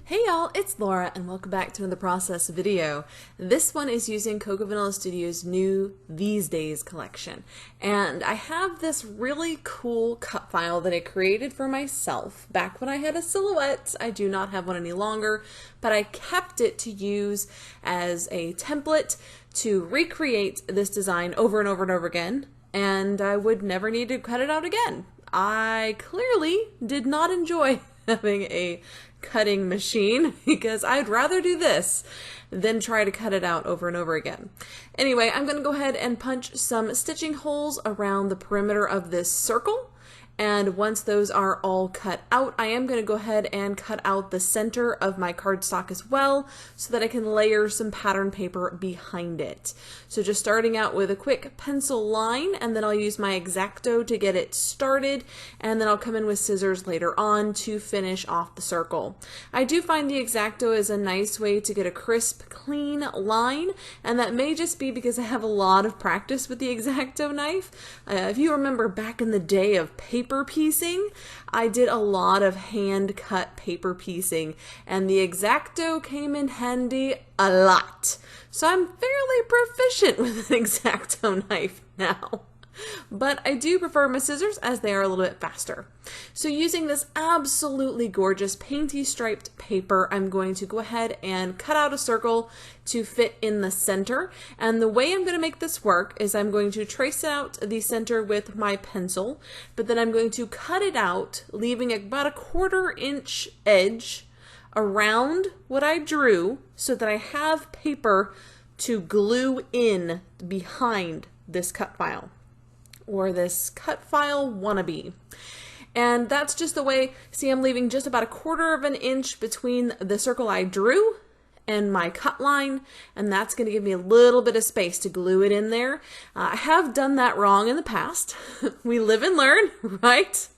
Hey y'all, it's Laura and welcome back to another process video. This one is using Cocoa Vanilla Studio's new These Days collection. And I have this really cool cut file that I created for myself back when I had a silhouette. I do not have one any longer, but I kept it to use as a template to recreate this design over and over and over again, and I would never need to cut it out again. I clearly did not enjoy having a cutting machine because I'd rather do this than try to cut it out over and over again. Anyway, I'm going to go ahead and punch some stitching holes around the perimeter of this circle. And once those are all cut out, I am going to go ahead and cut out the center of my cardstock as well so that I can layer some pattern paper behind it. So just starting out with a quick pencil line, and then I'll use my X-Acto to get it started, and then I'll come in with scissors later on to finish off the circle. I do find the X-Acto is a nice way to get a crisp, clean line, and that may just be because I have a lot of practice with the X-Acto knife. If you remember back in the day of paper piecing, I did a lot of hand cut paper piecing, and the X-Acto came in handy a lot. So I'm fairly proficient with an X-Acto knife now. But I do prefer my scissors as they are a little bit faster. So using this absolutely gorgeous painty striped paper, I'm going to go ahead and cut out a circle to fit in the center. And the way I'm going to make this work is I'm going to trace out the center with my pencil, but then I'm going to cut it out, leaving about a 1/4 inch edge around what I drew so that I have paper to glue in behind this cut file, or this cut file wannabe. And that's just the way, see, I'm leaving just about a 1/4 inch between the circle I drew and my cut line, and that's going to give me a little bit of space to glue it in there. I have done that wrong in the past. We live and learn, right?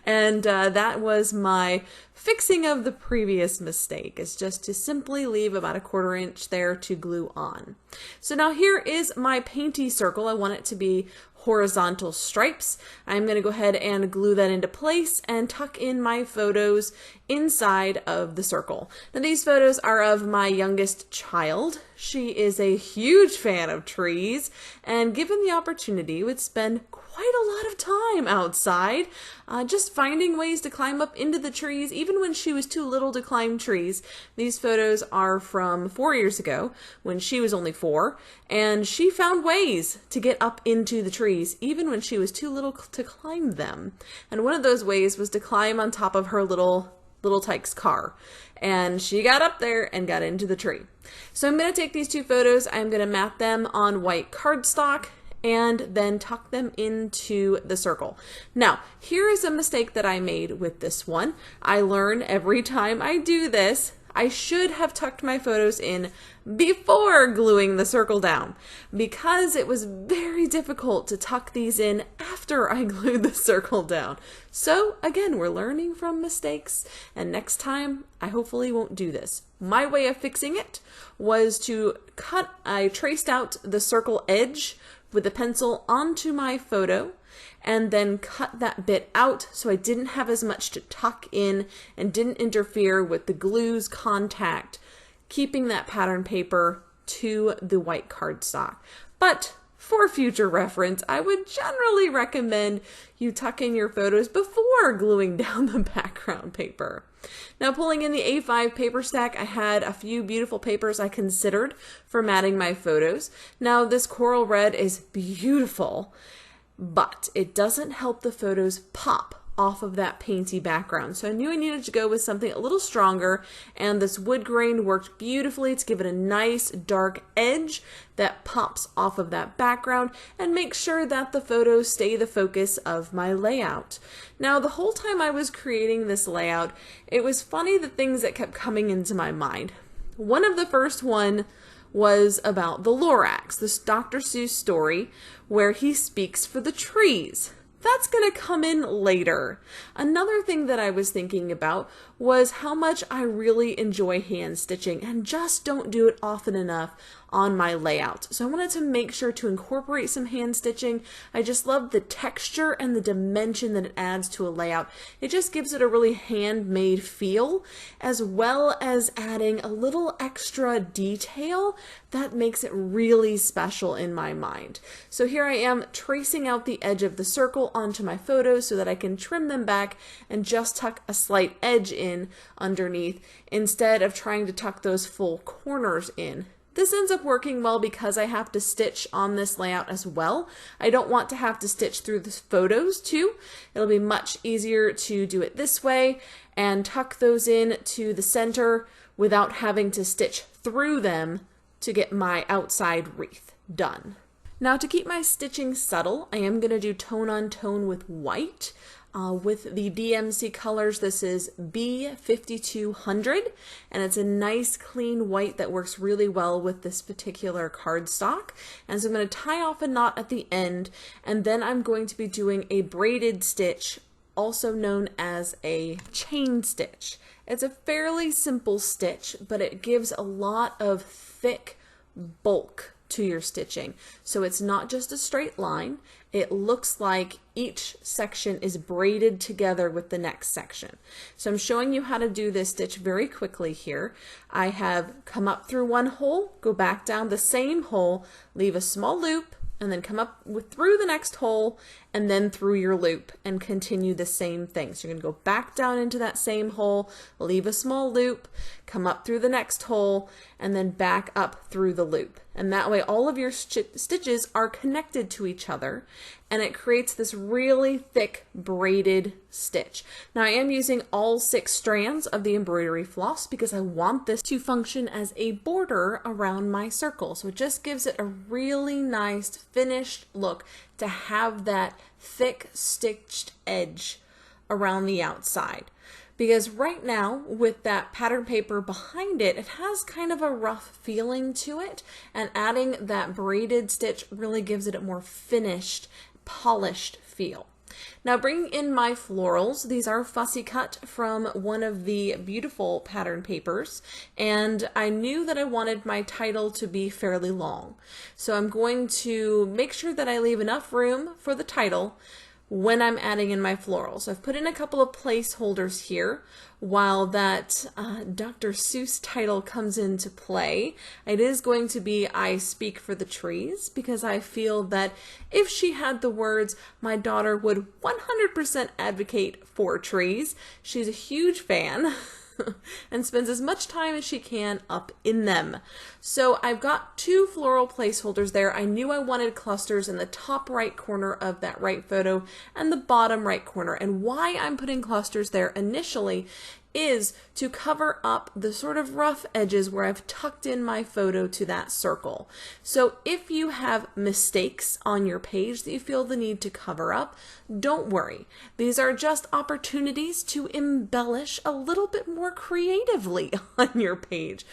And that was my fixing of the previous mistake, is just to simply leave about a 1/4 inch there to glue on. So now here is my painty circle. I want it to be horizontal stripes. I'm going to go ahead and glue that into place and tuck in my photos inside of the circle. Now these photos are of my youngest child. She is a huge fan of trees, and given the opportunity would spend quite a lot of time outside just finding ways to climb up into the trees even when she was too little to climb trees. These photos are from 4 years ago when she was only 4, and she found ways to get up into the trees even when she was too little to climb them. And one of those ways was to climb on top of her little Tyke's car, and she got up there and got into the tree. So I'm going to take these two photos, I'm going to mat them on white cardstock, and then tuck them into the circle. Now, here is a mistake that I made with this one. I learn every time I do this. I should have tucked my photos in before gluing the circle down, because it was very difficult to tuck these in after I glued the circle down. So again, we're learning from mistakes, and next time I hopefully won't do this. My way of fixing it was to I traced out the circle edge with a pencil onto my photo, and then cut that bit out so I didn't have as much to tuck in and didn't interfere with the glue's contact, keeping that pattern paper to the white cardstock. But for future reference, I would generally recommend you tuck in your photos before gluing down the background paper. Now, pulling in the A5 paper stack, I had a few beautiful papers I considered for matting my photos. Now, this coral red is beautiful, but it doesn't help the photos pop off of that painty background. So I knew I needed to go with something a little stronger, and this wood grain worked beautifully to give it a nice dark edge that pops off of that background and make sure that the photos stay the focus of my layout. Now, the whole time I was creating this layout, it was funny the things that kept coming into my mind. One of the first one was about the Lorax, this Dr. Seuss story where he speaks for the trees. That's going to come in later. Another thing that I was thinking about was how much I really enjoy hand stitching and just don't do it often enough. on my layout. So I wanted to make sure to incorporate some hand stitching. I just love the texture and the dimension that it adds to a layout. It just gives it a really handmade feel, as well as adding a little extra detail that makes it really special in my mind. So here I am tracing out the edge of the circle onto my photos so that I can trim them back and just tuck a slight edge in underneath instead of trying to tuck those full corners in. This ends up working well because I have to stitch on this layout as well. I don't want to have to stitch through the photos too. It'll be much easier to do it this way and tuck those in to the center without having to stitch through them to get my outside wreath done. Now, to keep my stitching subtle, I am going to do tone on tone with white. With the DMC colors, this is B5200, and it's a nice clean white that works really well with this particular cardstock. And so I'm going to tie off a knot at the end, and then I'm going to be doing a braided stitch, also known as a chain stitch. It's a fairly simple stitch, but it gives a lot of thick bulk to your stitching. So it's not just a straight line. It looks like each section is braided together with the next section. So I'm showing you how to do this stitch very quickly here. I have come up through one hole, go back down the same hole, leave a small loop, and then come up through the next hole and then through your loop and continue the same thing. So you're going to go back down into that same hole, leave a small loop, come up through the next hole, and then back up through the loop. And that way all of your stitches are connected to each other, and it creates this really thick braided stitch. Now I am using all 6 strands of the embroidery floss because I want this to function as a border around my circle. So it just gives it a really nice finished look to have that thick stitched edge around the outside. Because right now, with that pattern paper behind it, it has kind of a rough feeling to it, and adding that braided stitch really gives it a more finished, polished feel. Now, bringing in my florals, these are fussy cut from one of the beautiful pattern papers, and I knew that I wanted my title to be fairly long. So I'm going to make sure that I leave enough room for the title when I'm adding in my florals. I've put in a couple of placeholders here while that Dr. Seuss title comes into play. It is going to be I Speak for the Trees, because I feel that if she had the words, my daughter would 100% advocate for trees. She's a huge fan and spends as much time as she can up in them. So I've got 2 floral placeholders there. I knew I wanted clusters in the top right corner of that right photo and the bottom right corner. And why I'm putting clusters there initially is to cover up the sort of rough edges where I've tucked in my photo to that circle. So if you have mistakes on your page that you feel the need to cover up, don't worry. These are just opportunities to embellish a little bit more creatively on your page.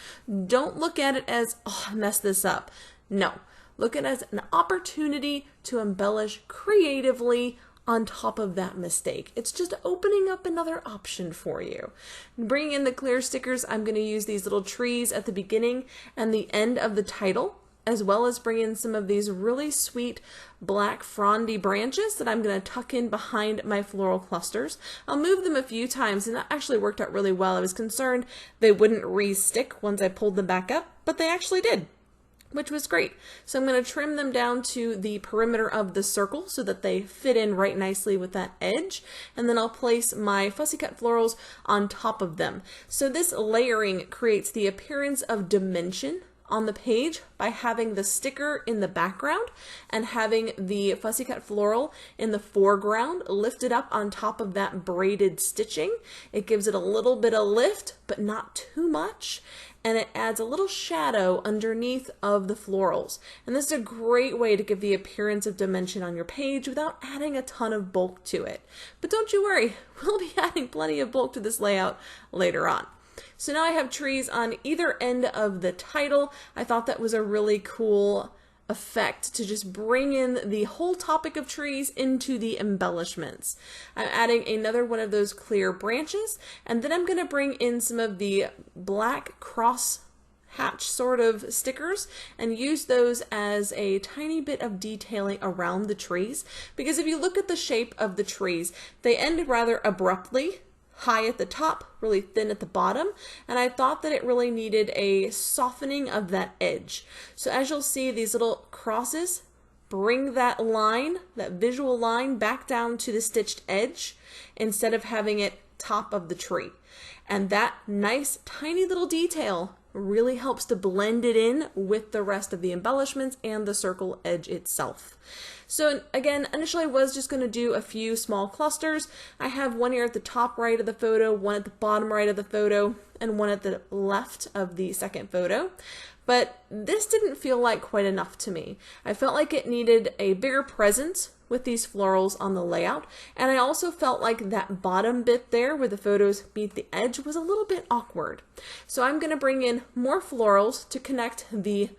Don't look at it as, oh, I messed this up. No, look at it as an opportunity to embellish creatively on top of that mistake. It's just opening up another option for you. Bringing in the clear stickers, I'm going to use these little trees at the beginning and the end of the title, as well as bring in some of these really sweet black frondy branches that I'm going to tuck in behind my floral clusters. I'll move them a few times, and that actually worked out really well. I was concerned they wouldn't re-stick once I pulled them back up, but they actually did, which was great. So I'm going to trim them down to the perimeter of the circle so that they fit in right nicely with that edge, and then I'll place my fussy cut florals on top of them. So this layering creates the appearance of dimension on the page by having the sticker in the background and having the fussy cut floral in the foreground lifted up on top of that braided stitching. It gives it a little bit of lift, but not too much, and it adds a little shadow underneath of the florals. And this is a great way to give the appearance of dimension on your page without adding a ton of bulk to it. But don't you worry, we'll be adding plenty of bulk to this layout later on. So now I have trees on either end of the title. I thought that was a really cool effect to just bring in the whole topic of trees into the embellishments. I'm adding another one of those clear branches, and then I'm going to bring in some of the black cross hatch sort of stickers and use those as a tiny bit of detailing around the trees, because if you look at the shape of the trees, they end rather abruptly, high at the top, really thin at the bottom, and I thought that it really needed a softening of that edge. So as you'll see, these little crosses bring that line, that visual line, back down to the stitched edge instead of having it top of the tree. And that nice tiny little detail really helps to blend it in with the rest of the embellishments and the circle edge itself. So again, initially I was just going to do a few small clusters. I have one here at the top right of the photo, one at the bottom right of the photo, and one at the left of the second photo. But this didn't feel like quite enough to me. I felt like it needed a bigger presence with these florals on the layout, and I also felt like that bottom bit there where the photos meet the edge was a little bit awkward. So I'm going to bring in more florals to connect the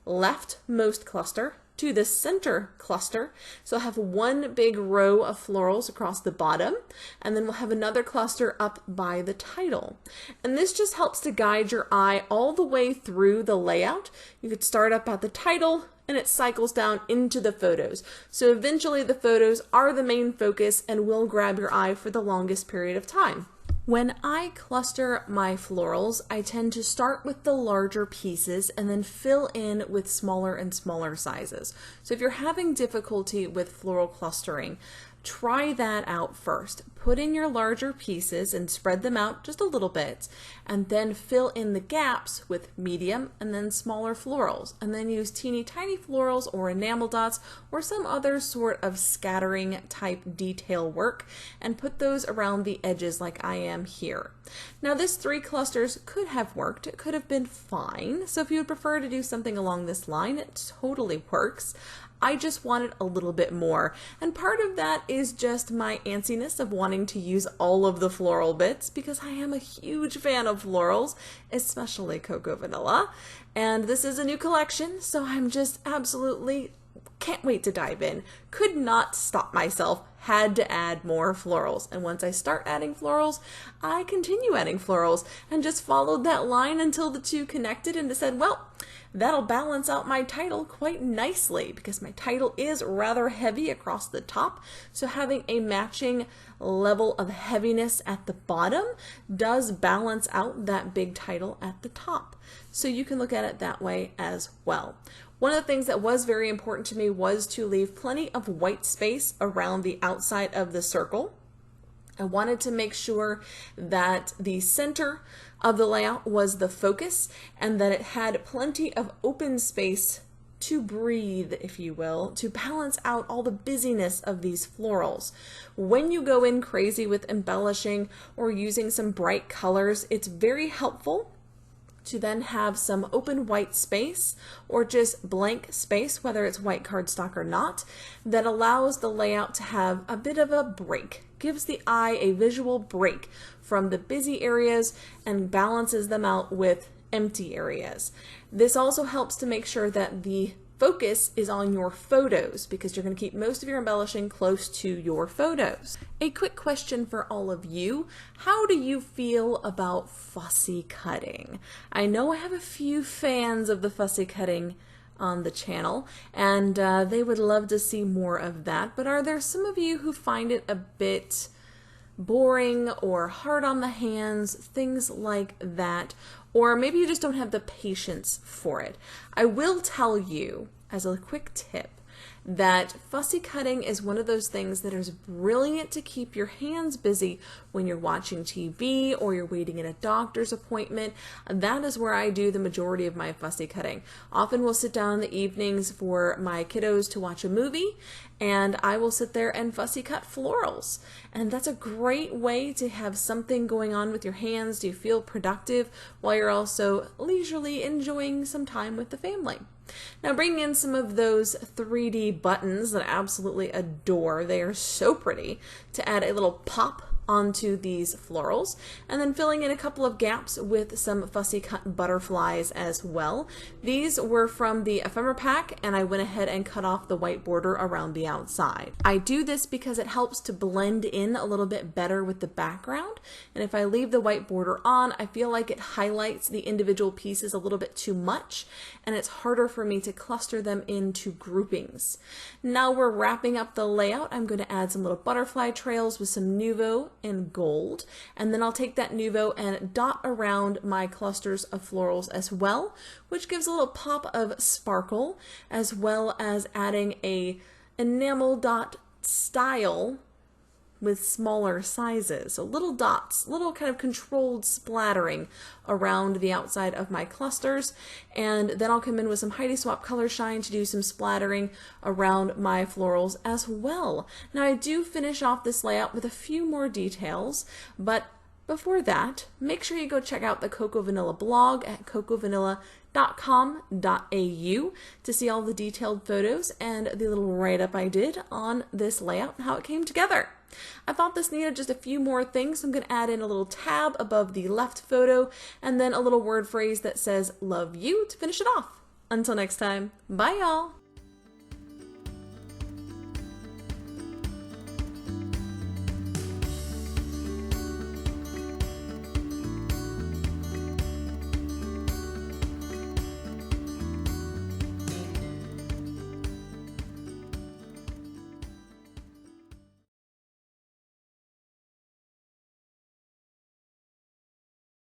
leftmost cluster to the center cluster. So I'll have one big row of florals across the bottom, and then we'll have another cluster up by the title. And this just helps to guide your eye all the way through the layout. You could start up at the title and it cycles down into the photos. So eventually the photos are the main focus and will grab your eye for the longest period of time. When I cluster my florals, I tend to start with the larger pieces and then fill in with smaller and smaller sizes. So if you're having difficulty with floral clustering, try that out first. Put in your larger pieces and spread them out just a little bit, and then fill in the gaps with medium and then smaller florals, and then use teeny tiny florals or enamel dots or some other sort of scattering type detail work, and put those around the edges like I am here. Now this 3 clusters could have worked. It could have been fine. So if you would prefer to do something along this line, it totally works. I just wanted a little bit more, and part of that is just my antsiness of wanting to use all of the floral bits, because I am a huge fan of florals, especially Cocoa Vanilla, and this is a new collection, so I'm just absolutely can't wait to dive in. Could not stop myself, had to add more florals, and once I start adding florals, I continue adding florals, and just followed that line until the two connected and said, well, that'll balance out my title quite nicely, because my title is rather heavy across the top, so having a matching level of heaviness at the bottom does balance out that big title at the top. So you can look at it that way as well. One of the things that was very important to me was to leave plenty of white space around the outside of the circle. I wanted to make sure that the center of the layout was the focus and that it had plenty of open space to breathe, if you will, to balance out all the busyness of these florals. When you go in crazy with embellishing or using some bright colors, it's very helpful to then have some open white space or just blank space, whether it's white cardstock or not, that allows the layout to have a bit of a break, gives the eye a visual break from the busy areas and balances them out with empty areas. This also helps to make sure that the focus is on your photos, because you're going to keep most of your embellishing close to your photos. A quick question for all of you. How do you feel about fussy cutting? I know I have a few fans of the fussy cutting on the channel, and they would love to see more of that, but are there some of you who find it a bit boring or hard on the hands, things like that? Or maybe you just don't have the patience for it. I will tell you, as a quick tip, that fussy cutting is one of those things that is brilliant to keep your hands busy when you're watching TV or you're waiting in a doctor's appointment. That is where I do the majority of my fussy cutting. Often we'll sit down in the evenings for my kiddos to watch a movie, and I will sit there and fussy cut florals. And that's a great way to have something going on with your hands, to feel productive while you're also leisurely enjoying some time with the family. Now bringing in some of those 3D buttons that I absolutely adore. They are so pretty, to add a little pop onto these florals, and then filling in a couple of gaps with some fussy cut butterflies as well. These were from the ephemera pack, and I went ahead and cut off the white border around the outside. I do this because it helps to blend in a little bit better with the background, and if I leave the white border on, I feel like it highlights the individual pieces a little bit too much, and it's harder for me to cluster them into groupings. Now we're wrapping up the layout. I'm going to add some little butterfly trails with some Nuvo in gold, and then I'll take that Nuvo and dot around my clusters of florals as well, which gives a little pop of sparkle, as well as adding a enamel dot style with smaller sizes. So little dots, little kind of controlled splattering around the outside of my clusters. And then I'll come in with some Heidi Swap Color Shine to do some splattering around my florals as well. Now I do finish off this layout with a few more details, but before that, make sure you go check out the Cocoa Vanilla blog at cocoavanilla.com.au to see all the detailed photos and the little write-up I did on this layout and how it came together. I thought this needed just a few more things, so I'm going to add in a little tab above the left photo and then a little word phrase that says "love you" to finish it off. Until next time, bye y'all!